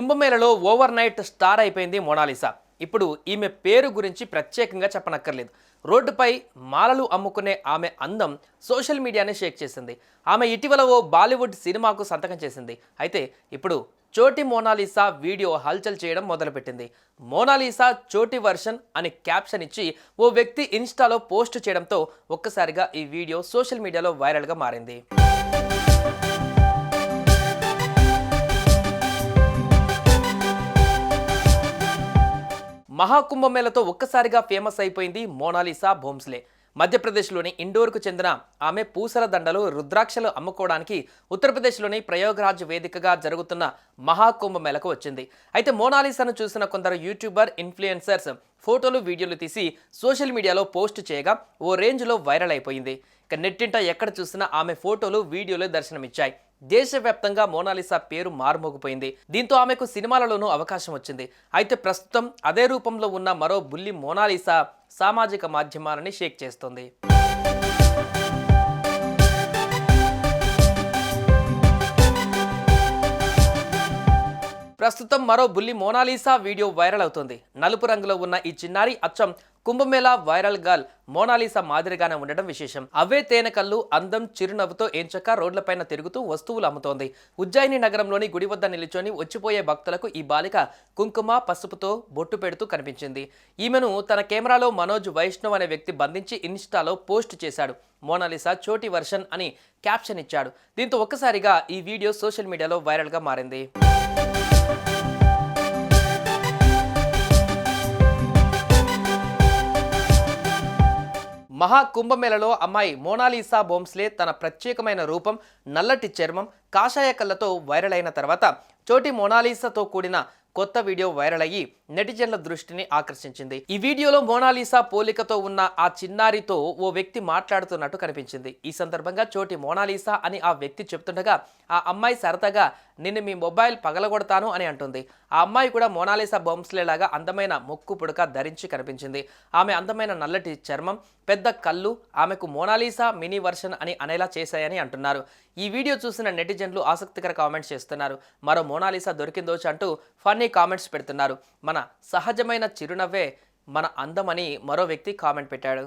కుంభమేళలో over night star అయిపోయింది Mona Lisa. ఇప్పుడు ఈమె పేరు గురించి ప్రత్యేకంగా చెప్పనక్కర్లేదు. రోడ్డుపై మాలలు అమ్ముకునే ఆమె అందం సోషల్ మీడియానే షేక్ చేసింది. ఆమె ఇటీవల ఓ బాలీవుడ్ సినిమాకు సంతకం చేసింది. అయితే ఇప్పుడు చోటి మోనాలిసా వీడియో హల్చల్ చేయడం మొదలుపెట్టింది. మోనాలిసా చోటి వర్షన్ అని క్యాప్షన్ ఇచ్చి ఓ వ్యక్తి ఇన్స్టాలో పోస్ట్ చేయడంతో ఒక్కసారిగా ఈ వీడియో సోషల్ మీడియాలో వైరల్గా మారింది. మహాకుంభమేళతో ఒక్కసారిగా ఫేమస్ అయిపోయింది మోనాలిసా భోంస్లే. మధ్యప్రదేశ్లోని ఇండోర్కు చెందిన ఆమె పూసల దండలు, రుద్రాక్షలు అమ్ముకోవడానికి ఉత్తరప్రదేశ్లోని ప్రయోగరాజ్ వేదికగా జరుగుతున్న మహాకుంభమేళకు వచ్చింది. అయితే మోనాలిసాను చూసిన కొందరు యూట్యూబర్, ఇన్ఫ్లుయెన్సర్స్ ఫోటోలు, వీడియోలు తీసి సోషల్ మీడియాలో పోస్ట్ చేయగా ఓ రేంజ్లో వైరల్ అయిపోయింది. ఇక నెట్టింట ఎక్కడ చూసినా ఆమె ఫోటోలు, వీడియోలు దర్శనమిచ్చాయి. దేశవ్యాప్తంగా మోనాలిసా పేరు మారుమోగిపోయింది. దీంతో ఆమెకు సినిమాలలోనూ అవకాశం వచ్చింది. అయితే ప్రస్తుతం అదే రూపంలో ఉన్న మరో బుల్లి మోనాలిసా సామాజిక మాధ్యమాలని షేక్ చేస్తోంది. ప్రస్తుతం మరో బుల్లి మోనాలిసా వీడియో వైరల్ అవుతుంది. నలుపు రంగులో ఉన్న ఈ చిన్నారి అచ్చం కుంభమేళా వైరల్ గర్ల్ మోనాలిసా మాదిరిగానే ఉండడం విశేషం. అవే తేనె కళ్ళు, అందం, చిరునవ్వుతో ఏంచక్క రోడ్లపైన తిరుగుతూ వస్తువులు అమ్ముతోంది. ఉజ్జయిని నగరంలోని గుడి వద్ద నిల్చొని వచ్చిపోయే భక్తులకు ఈ బాలిక కుంకుమ, పసుపుతో బొట్టు పెడుతూ కనిపించింది. ఈమెను తన కెమెరాలో మనోజ్ వైష్ణవ్ అనే వ్యక్తి బంధించి ఇన్స్టాలో పోస్ట్ చేశాడు. మోనాలిసా చోటి వర్షన్ అని క్యాప్షన్ ఇచ్చాడు. దీంతో ఒక్కసారిగా ఈ వీడియో సోషల్ మీడియాలో వైరల్గా మారింది. మహాకుంభమేళలో అమ్మాయి మోనాలిసా భోంస్లే తన ప్రత్యేకమైన రూపం, నల్లటి చర్మం, కాషాయ కళ్ళతో వైరల్ అయిన తర్వాత చోటి మోనాలిసాతో కూడిన కొత్త వీడియో వైరల్ అయ్యి నెటిజన్ల దృష్టిని ఆకర్షించింది. ఈ వీడియోలో మోనాలిసా పోలికతో ఉన్న ఆ చిన్నారితో ఓ వ్యక్తి మాట్లాడుతున్నట్టు కనిపించింది. ఈ సందర్భంగా చోటి మోనాలిసా అని ఆ వ్యక్తి చెప్తుండగా ఆ అమ్మాయి సరదాగా నిన్ను మీ మొబైల్ పగలగొడతాను అని అంటుంది. ఆ అమ్మాయి కూడా మోనాలిసా భోంస్లే లాగా అందమైన ముక్కు పుడక ధరించి కనిపించింది. ఆమె అందమైన నల్లటి చర్మం, పెద్ద కళ్ళు ఆమెకు మోనాలిసా మినీ వర్షన్ అని అనేలా చేశాయని అంటున్నారు. ఈ వీడియో చూసిన నెటిజన్లు ఆసక్తికర కామెంట్స్ చేస్తున్నారు. మరో మోనాలిసా దొరికిందోచ్ అంటూ ఫన్నీ కామెంట్స్ పెడుతున్నారు. మన సహజమైన చిరునవ్వే మన అందమని మరో వ్యక్తి కామెంట్ పెట్టాడు.